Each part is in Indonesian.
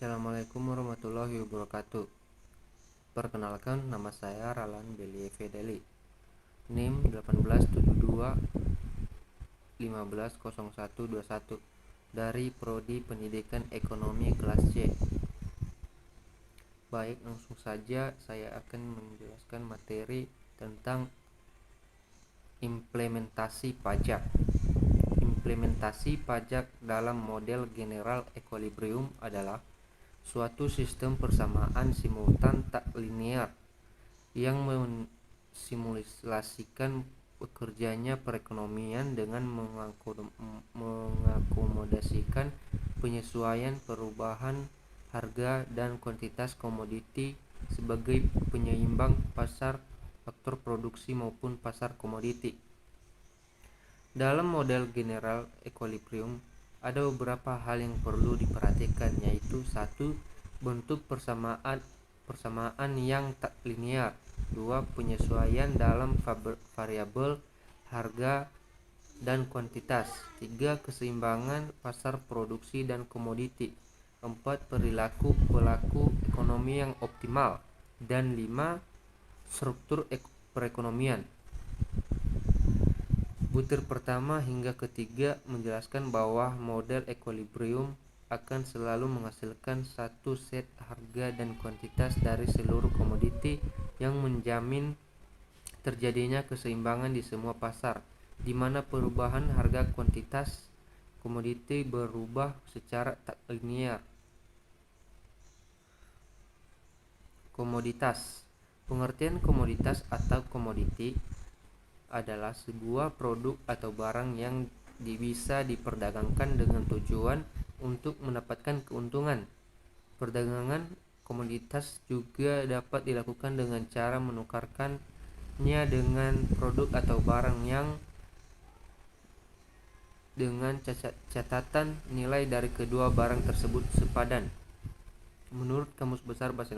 Assalamualaikum warahmatullahi wabarakatuh. Perkenalkan, nama saya Ralan Belie Fedeli, NIM 1872 150121 dari Prodi Pendidikan Ekonomi kelas C. Baik, langsung saja saya akan menjelaskan materi tentang implementasi pajak. Implementasi pajak dalam model general equilibrium adalah suatu sistem persamaan simultan tak linear yang mensimulasikan bekerjanya perekonomian dengan mengakomodasikan penyesuaian perubahan harga dan kuantitas komoditi sebagai penyeimbang pasar faktor produksi maupun pasar komoditi. Dalam model general equilibrium ada beberapa hal yang perlu diperhatikan, yaitu 1. Bentuk persamaan yang tak linear. 2. Penyesuaian dalam variabel harga dan kuantitas. 3. Keseimbangan pasar produksi dan komoditi. 4. Perilaku pelaku ekonomi yang optimal. Dan 5. Struktur perekonomian. Butir pertama hingga ketiga menjelaskan bahwa model equilibrium akan selalu menghasilkan satu set harga dan kuantitas dari seluruh komoditi yang menjamin terjadinya keseimbangan di semua pasar, di mana perubahan harga kuantitas komoditi berubah secara tak linear. Komoditas. Pengertian komoditas atau komoditi adalah sebuah produk atau barang yang bisa diperdagangkan dengan tujuan untuk mendapatkan keuntungan. Perdagangan komoditas juga dapat dilakukan dengan cara menukarkannya dengan produk atau barang yang dengan catatan nilai dari kedua barang tersebut sepadan. Menurut Kamus Besar Bahasa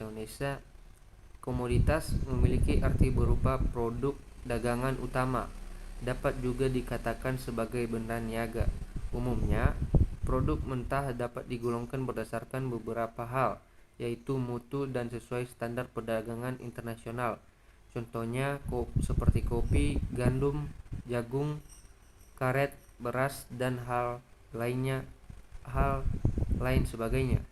Indonesia komoditas memiliki arti berupa produk dagangan utama, dapat juga dikatakan sebagai benda niaga. Umumnya, produk mentah dapat digolongkan berdasarkan beberapa hal, yaitu mutu dan sesuai standar perdagangan internasional. Contohnya seperti kopi, gandum, jagung, karet, beras, dan hal lain sebagainya.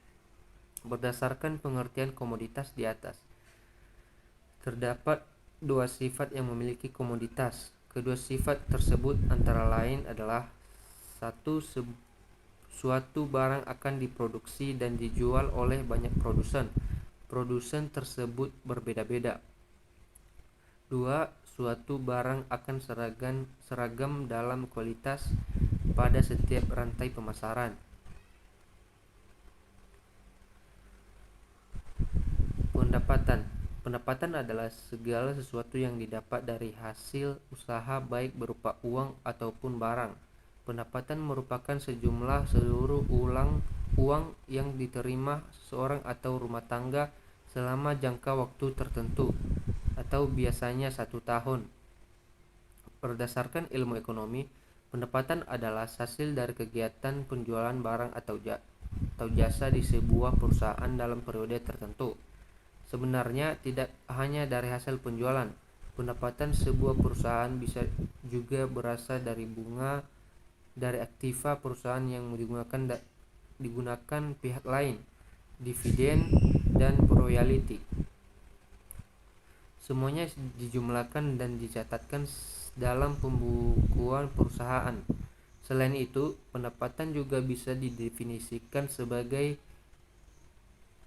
Berdasarkan pengertian komoditas di atas, terdapat dua sifat yang memiliki komoditas. Kedua sifat tersebut antara lain adalah 1. Suatu barang akan diproduksi dan dijual oleh banyak produsen. Produsen tersebut berbeda-beda. 2. Suatu barang akan seragam dalam kualitas pada setiap rantai pemasaran. Pendapatan adalah segala sesuatu yang didapat dari hasil usaha, baik berupa uang ataupun barang. Pendapatan merupakan seluruh uang yang diterima seorang atau rumah tangga selama jangka waktu tertentu, atau biasanya 1 tahun. Berdasarkan ilmu ekonomi, pendapatan adalah hasil dari kegiatan penjualan barang atau jasa di sebuah perusahaan dalam periode tertentu. Sebenarnya tidak hanya dari hasil penjualan. Pendapatan sebuah perusahaan bisa juga berasal dari bunga dari aktiva perusahaan yang digunakan pihak lain, dividen, dan royalti. Semuanya dijumlahkan dan dicatatkan dalam pembukuan perusahaan. Selain itu, pendapatan juga bisa didefinisikan sebagai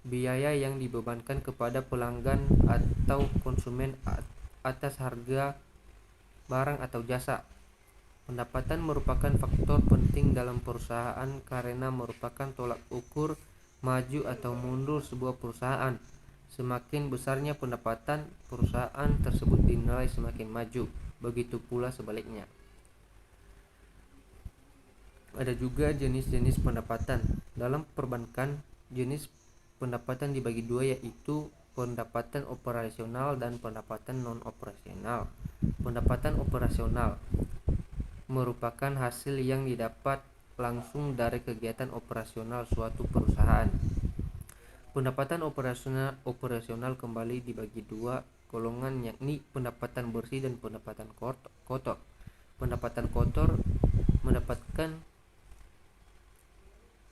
biaya yang dibebankan kepada pelanggan atau konsumen atas harga barang atau jasa. Pendapatan merupakan faktor penting dalam perusahaan karena merupakan tolak ukur maju atau mundur sebuah perusahaan. Semakin besarnya pendapatan, perusahaan tersebut dinilai semakin maju. Begitu pula sebaliknya. Ada juga jenis-jenis pendapatan. Dalam perbankan, jenis pendapatan dibagi dua, yaitu pendapatan operasional dan pendapatan non-operasional. Pendapatan operasional merupakan hasil yang didapat langsung dari kegiatan operasional suatu perusahaan. Pendapatan operasional kembali dibagi dua golongan, yakni pendapatan bersih dan pendapatan kotor. Pendapatan kotor mendapatkan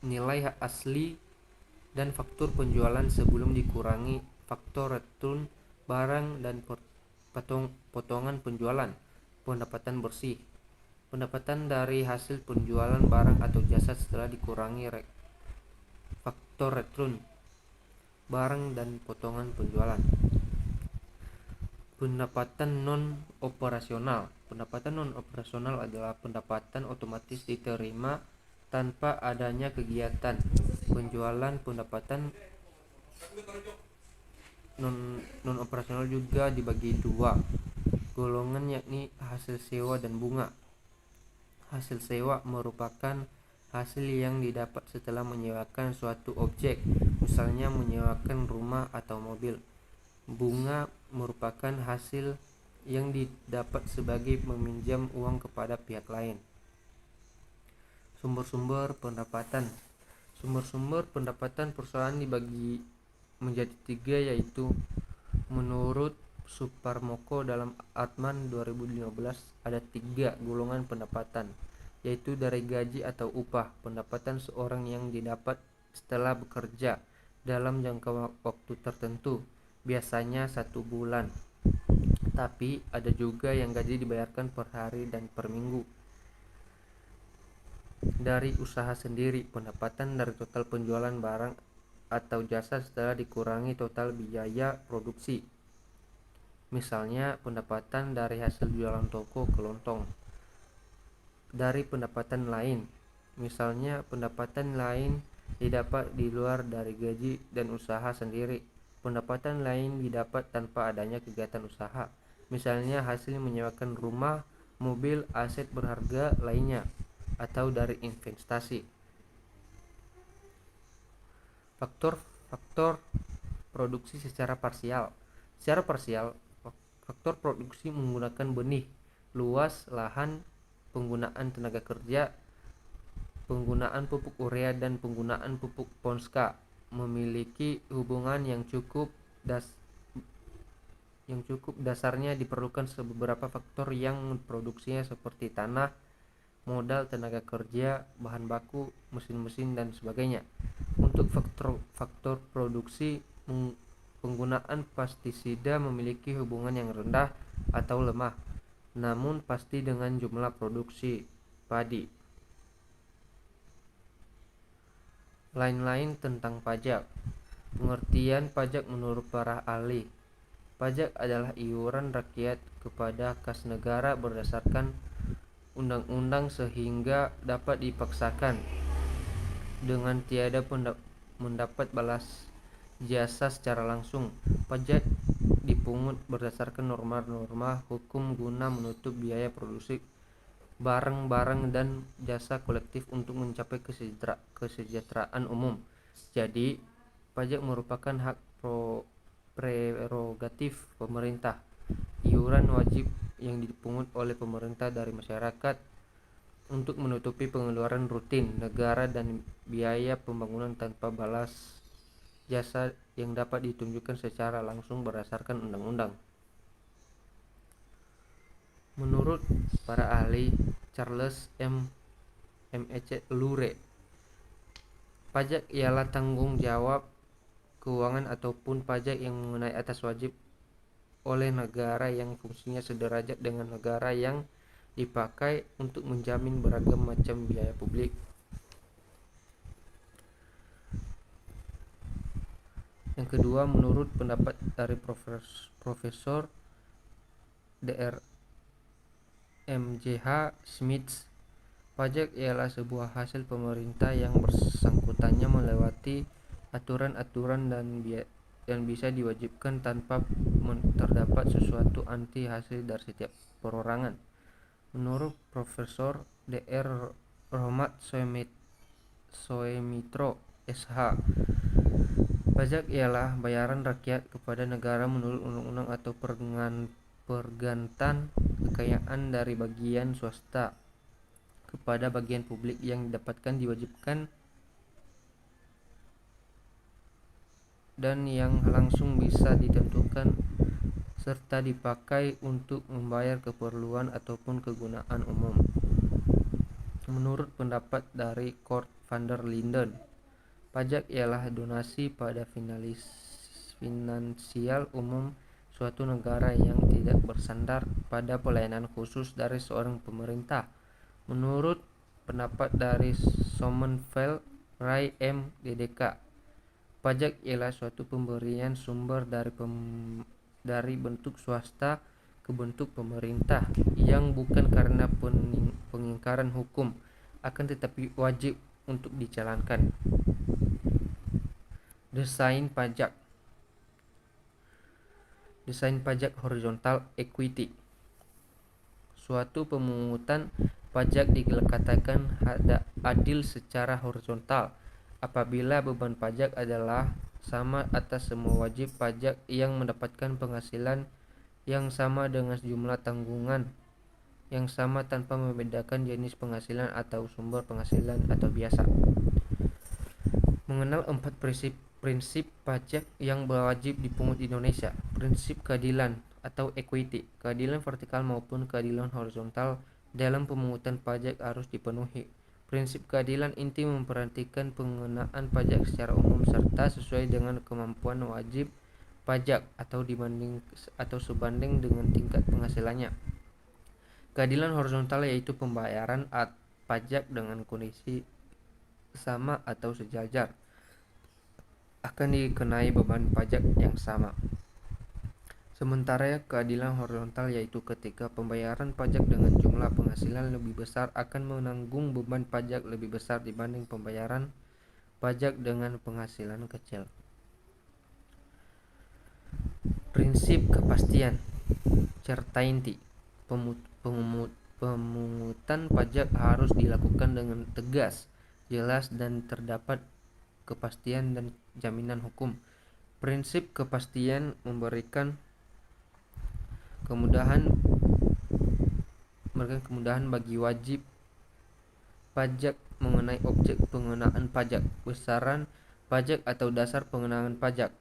nilai asli dan faktur penjualan sebelum dikurangi faktor return barang dan potongan penjualan. Pendapatan bersih, pendapatan dari hasil penjualan barang atau jasa setelah dikurangi faktor return barang dan potongan penjualan. Pendapatan non operasional. Pendapatan non operasional adalah pendapatan otomatis diterima tanpa adanya kegiatan penjualan. Pendapatan non operasional juga dibagi dua golongan, yakni hasil sewa dan bunga. Hasil sewa merupakan hasil yang didapat setelah menyewakan suatu objek, misalnya menyewakan rumah atau mobil. Bunga merupakan hasil yang didapat sebagai meminjam uang kepada pihak lain. Sumber-sumber pendapatan. Sumber-sumber pendapatan perusahaan dibagi menjadi tiga, yaitu menurut Suparmoko dalam Atman 2015 ada 3 golongan pendapatan, yaitu dari gaji atau upah, pendapatan seorang yang didapat setelah bekerja dalam jangka waktu tertentu, biasanya 1 bulan. Tapi ada juga yang gaji dibayarkan per hari dan per minggu. Dari usaha sendiri, pendapatan dari total penjualan barang atau jasa setelah dikurangi total biaya produksi. Misalnya pendapatan dari hasil jualan toko kelontong. Dari pendapatan lain, misalnya pendapatan lain didapat di luar dari gaji dan usaha sendiri. Pendapatan lain didapat tanpa adanya kegiatan usaha, misalnya hasil menyewakan rumah, mobil, aset berharga lainnya, atau dari investasi. Faktor produksi secara parsial. Secara parsial, faktor produksi menggunakan benih, luas lahan, penggunaan tenaga kerja, penggunaan pupuk urea dan penggunaan pupuk Ponska memiliki hubungan yang cukup dasarnya diperlukan beberapa faktor yang memproduksinya, seperti tanah, modal, tenaga kerja, bahan baku, mesin-mesin, dan sebagainya. Untuk faktor produksi, penggunaan pestisida memiliki hubungan yang rendah atau lemah, namun pasti dengan jumlah produksi padi. Lain-lain tentang pajak. Pengertian pajak menurut para ahli. Pajak adalah iuran rakyat kepada kas negara berdasarkan undang-undang sehingga dapat dipaksakan dengan tiada mendapat balas jasa secara langsung. Pajak dipungut berdasarkan norma-norma hukum guna menutup biaya produksi barang-barang dan jasa kolektif untuk mencapai kesejahteraan umum. Jadi, pajak merupakan hak prerogatif pemerintah. Iuran wajib yang dipungut oleh pemerintah dari masyarakat untuk menutupi pengeluaran rutin negara dan biaya pembangunan tanpa balas jasa yang dapat ditunjukkan secara langsung berdasarkan undang-undang. Menurut para ahli, Charles M.Ec. Lure, pajak ialah tanggung jawab keuangan ataupun pajak yang mengenai atas wajib oleh negara yang fungsinya sederajat dengan negara yang dipakai untuk menjamin beragam macam biaya publik. Yang kedua, menurut pendapat dari Profesor Dr. M.J.H. Smith, pajak ialah sebuah hasil pemerintah yang bersangkutannya melewati aturan-aturan dan bisa diwajibkan tanpa terdapat sesuatu anti hasil dari setiap perorangan. Menurut Profesor Dr. Rahmat Soemitro, SH, pajak ialah bayaran rakyat kepada negara menurut undang-undang atau pergantan kekayaan dari bagian swasta. kepada bagian publik yang didapatkan diwajibkan dan yang langsung bisa ditentukan serta dipakai untuk membayar keperluan ataupun kegunaan umum. Menurut pendapat dari Cort van der Linden, pajak ialah donasi pada finansial umum suatu negara yang tidak bersandar pada pelayanan khusus dari seorang pemerintah. Menurut pendapat dari Sommerfeld, Ray M. DDK, pajak ialah suatu pemberian sumber dari bentuk swasta ke bentuk pemerintah yang bukan karena pengingkaran hukum, akan tetapi wajib untuk dijalankan. Desain pajak horizontal equity. Suatu pemungutan pajak dikatakan adil secara horizontal apabila beban pajak adalah sama atas semua wajib pajak yang mendapatkan penghasilan yang sama dengan jumlah tanggungan yang sama tanpa membedakan jenis penghasilan atau sumber penghasilan atau biasa. Mengenal 4 prinsip pajak yang wajib dipungut di Indonesia. Prinsip keadilan atau equity. Keadilan vertikal maupun keadilan horizontal dalam pemungutan pajak harus dipenuhi. Prinsip keadilan inti memperhatikan pengenaan pajak secara umum serta sesuai dengan kemampuan wajib pajak atau sebanding dengan tingkat penghasilannya. Keadilan horizontal yaitu pembayaran pajak dengan kondisi sama atau sejajar akan dikenai beban pajak yang sama. Sementara keadilan horizontal yaitu ketika pembayaran pajak dengan jumlah penghasilan lebih besar akan menanggung beban pajak lebih besar dibanding pembayaran pajak dengan penghasilan kecil. Prinsip kepastian certainty. Pemungutan pajak harus dilakukan dengan tegas, jelas dan terdapat kepastian dan jaminan hukum. Prinsip kepastian memberikan kemudahan bagi wajib pajak mengenai objek pengenaan pajak, besaran pajak atau dasar pengenaan pajak,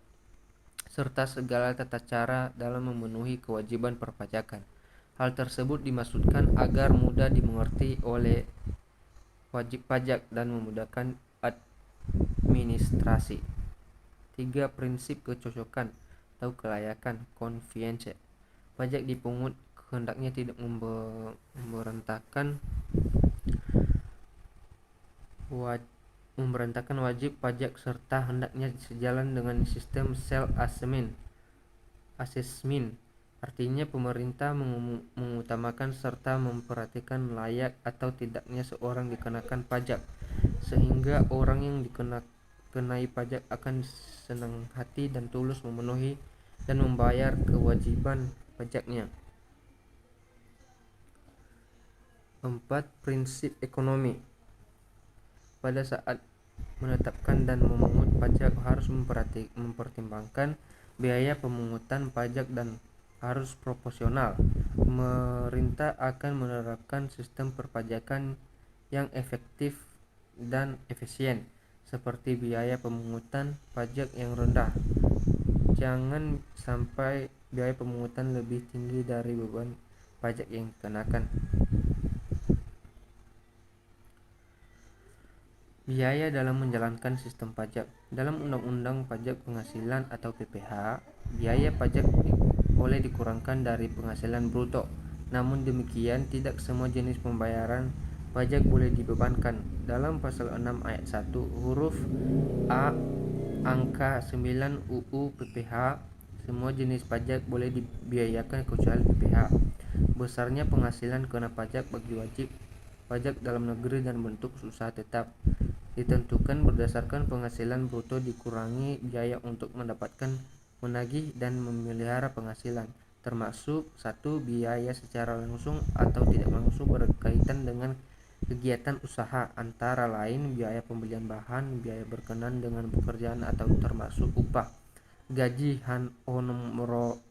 serta segala tata cara dalam memenuhi kewajiban perpajakan. Hal tersebut dimaksudkan agar mudah dimengerti oleh wajib pajak dan memudahkan administrasi. 3. Prinsip kecocokan atau kelayakan convenience. Pajak dipungut hendaknya tidak memberantakan wajib pajak serta hendaknya sejalan dengan sistem self assessment. Artinya pemerintah mengutamakan serta memperhatikan layak atau tidaknya seorang dikenakan pajak, sehingga orang yang dikenai pajak akan senang hati dan tulus memenuhi dan membayar kewajiban pajaknya. 4. Prinsip ekonomi. Pada saat menetapkan dan memungut pajak harus mempertimbangkan biaya pemungutan pajak dan harus proporsional. Pemerintah akan menerapkan sistem perpajakan yang efektif dan efisien, seperti biaya pemungutan pajak yang rendah. Jangan sampai biaya pemungutan lebih tinggi dari beban pajak yang dikenakan. Biaya dalam menjalankan sistem pajak. Dalam Undang-Undang Pajak Penghasilan atau PPh, biaya pajak boleh dikurangkan dari penghasilan bruto. Namun demikian, tidak semua jenis pembayaran pajak boleh dibebankan. Dalam pasal 6 ayat 1 huruf A angka 9 UU PPh, semua jenis pajak boleh dibiayakan kecuali PPh. Besarnya penghasilan kena pajak bagi wajib pajak dalam negeri dan bentuk usaha tetap ditentukan berdasarkan penghasilan bruto dikurangi biaya untuk mendapatkan, menagih dan memelihara penghasilan, termasuk 1. Biaya secara langsung atau tidak langsung berkaitan dengan kegiatan usaha, antara lain biaya pembelian bahan, biaya berkenan dengan pekerjaan atau termasuk upah, gaji,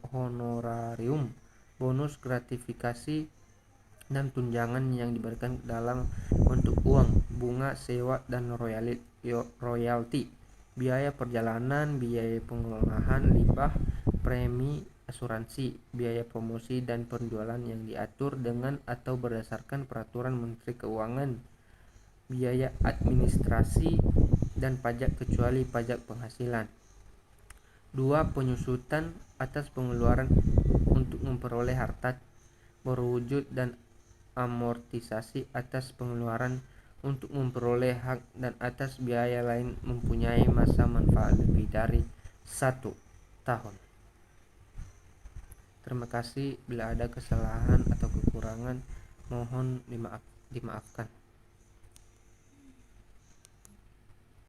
honorarium, bonus, gratifikasi, dan tunjangan yang diberikan dalam bentuk uang, bunga, sewa, dan royalti, biaya perjalanan, biaya pengolahan limbah, premi asuransi, biaya promosi dan penjualan yang diatur dengan atau berdasarkan peraturan Menteri Keuangan, biaya administrasi, dan pajak kecuali pajak penghasilan. 2. Penyusutan atas pengeluaran untuk memperoleh harta berwujud dan amortisasi atas pengeluaran untuk memperoleh hak dan atas biaya lain mempunyai masa manfaat lebih dari 1 tahun. Terima kasih. Bila ada kesalahan atau kekurangan, mohon dimaafkan.